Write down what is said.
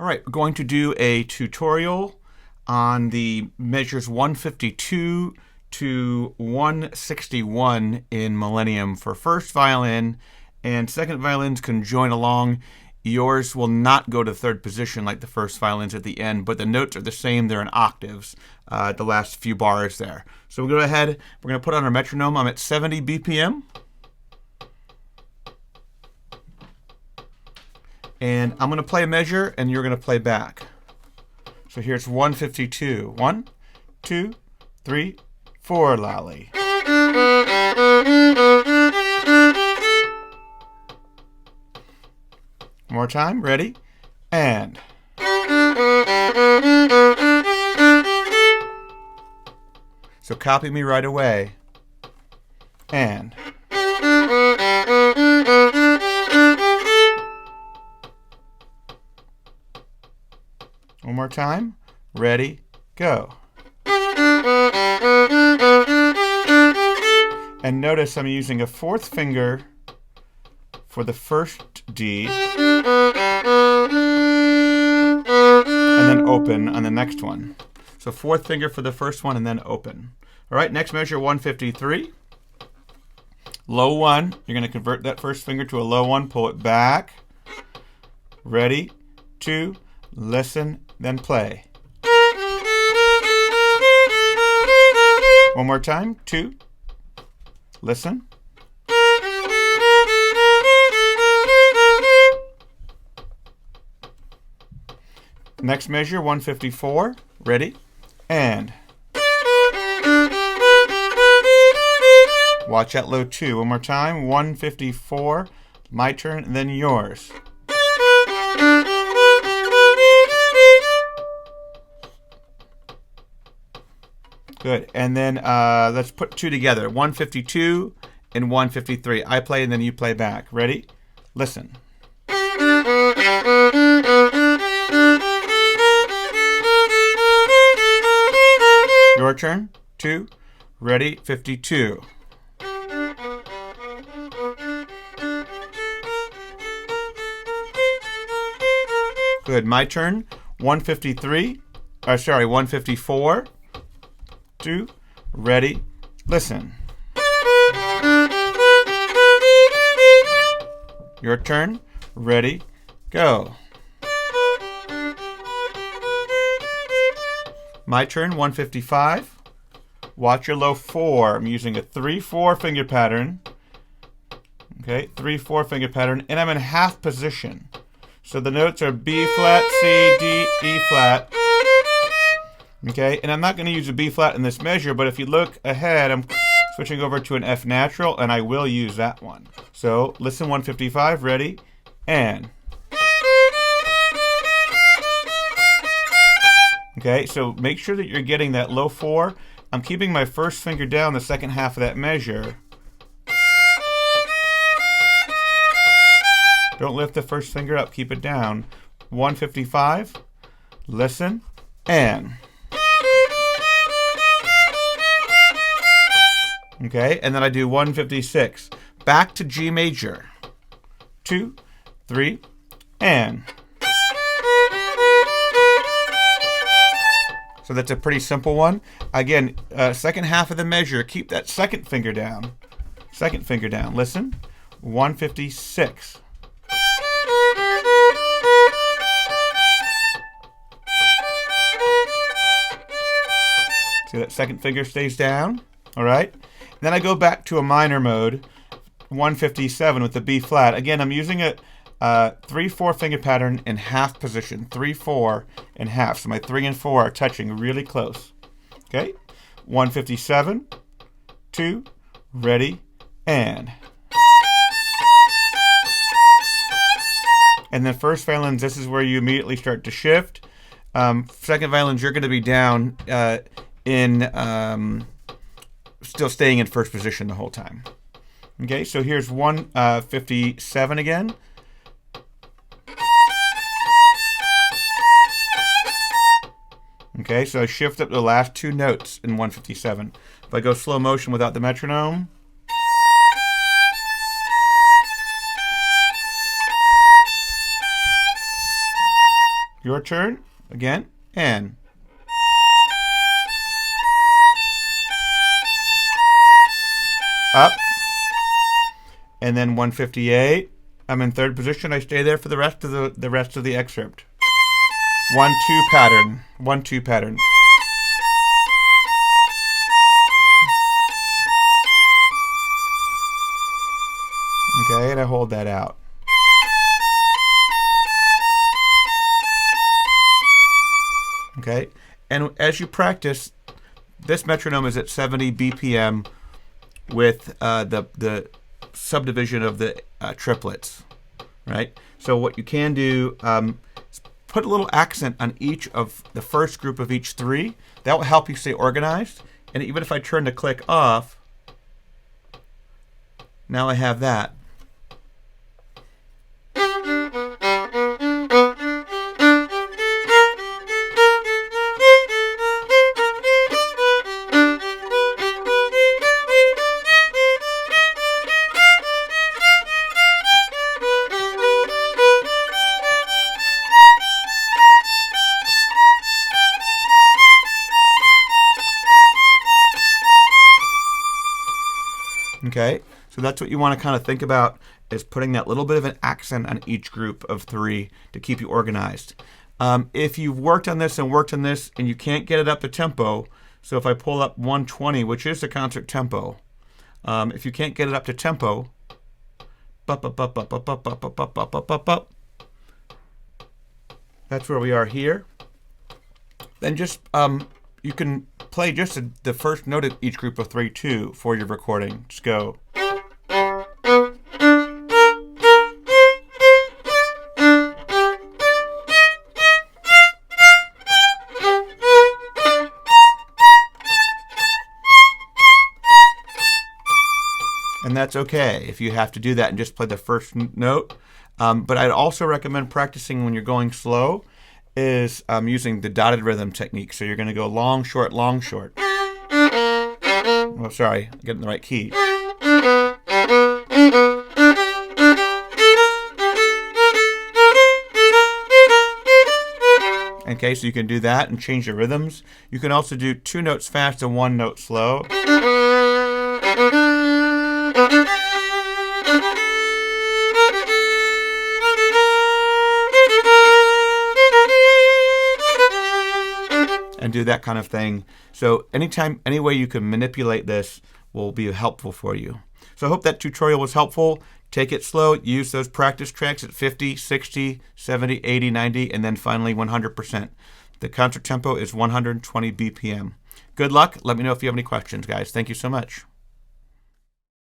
All right, we're going to do a tutorial on the measures 152 to 161 in Millennium for first violin, and second violins can join along. Yours will not go to third position like the first violins at the end, but the notes are the same. They're in octaves, the last few bars there. So we'll go ahead, we're going to put on our metronome. I'm at 70 BPM. And I'm going to play a measure, and you're going to play back. So here's 152. 1, 2, 3, 4, lolly. One more time. Ready? And. So copy me right away. And. One more time. Ready, go. And notice I'm using a fourth finger for the first D, and then open on the next one. So fourth finger for the first one and then open. All right, next measure 153. Low 1. You're going to convert that first finger to a low 1, pull it back. Ready, 2, listen, then play. One more time. 2. Listen. Next measure, 154. Ready? And. Watch that low 2. One more time. 154. My turn, and then yours. Good. And then let's put two together. 152 and 153. I play and then you play back. Ready? Listen. Your turn. 2. Ready? 52. Good. My turn. 153. 154. 2, ready, listen. Your turn, ready, go. My turn, 155. Watch your low 4. I'm using a 3-4 finger pattern. Okay, 3-4 finger pattern, and I'm in half position. So the notes are B flat, C, D, E flat. Okay, and I'm not going to use a B flat in this measure, but if you look ahead, I'm switching over to an F natural, and I will use that one. So listen, 155, ready, and. Okay, so make sure that you're getting that low 4. I'm keeping my first finger down the second half of that measure. Don't lift the first finger up, keep it down. 155, listen, and. Okay, and then I do 156. Back to G major. 2, 3, and. So that's a pretty simple one. Again, second half of the measure, keep that second finger down. Second finger down. Listen. 156. See that second finger stays down? All right. Then I go back to a minor mode, 157 with the B flat. Again, I'm using a 3-4 finger pattern in half position, 3-4 in half. So my 3 and 4 are touching really close. Okay, 157, 2, ready, and. And then first violins, this is where you immediately start to shift. Second violins, you're going to be down still staying in first position the whole time. Okay, so here's 157 again. Okay, so I shift up the last 2 notes in 157. If I go slow motion without the metronome. Your turn. Again. And. Up. And then 158. I'm in third position. I stay there for the rest of the excerpt. 1-2 pattern. 1-2 pattern. Okay, and I hold that out. Okay, and as you practice, this metronome is at 70 BPM with the subdivision of the triplets, right? So what you can do is put a little accent on each of the first group of each three. That will help you stay organized. And even if I turn the click off, now I have that. Okay, so that's what you want to kind of think about, is putting that little bit of an accent on each group of three to keep you organized. If you've worked on this and you can't get it up to tempo, so if I pull up 120, which is the concert tempo, if you can't get it up to tempo, that's where we are here. Then just you can play just the first note of each group of three too for your recording. Just go. And that's okay if you have to do that and just play the first note. But I'd also recommend practicing when you're going slow is using the dotted rhythm technique. So you're going to go long, short, long, short. Oh, sorry, I'm getting the right key. Okay, so you can do that and change your rhythms. You can also do 2 notes fast and 1 note slow. And do that kind of thing. So anytime, any way you can manipulate this will be helpful for you. So I hope that tutorial was helpful. Take it slow, use those practice tracks at 50, 60, 70, 80, 90, and then finally 100%. The concert tempo is 120 BPM. Good luck. Let me know if you have any questions, guys. Thank you so much.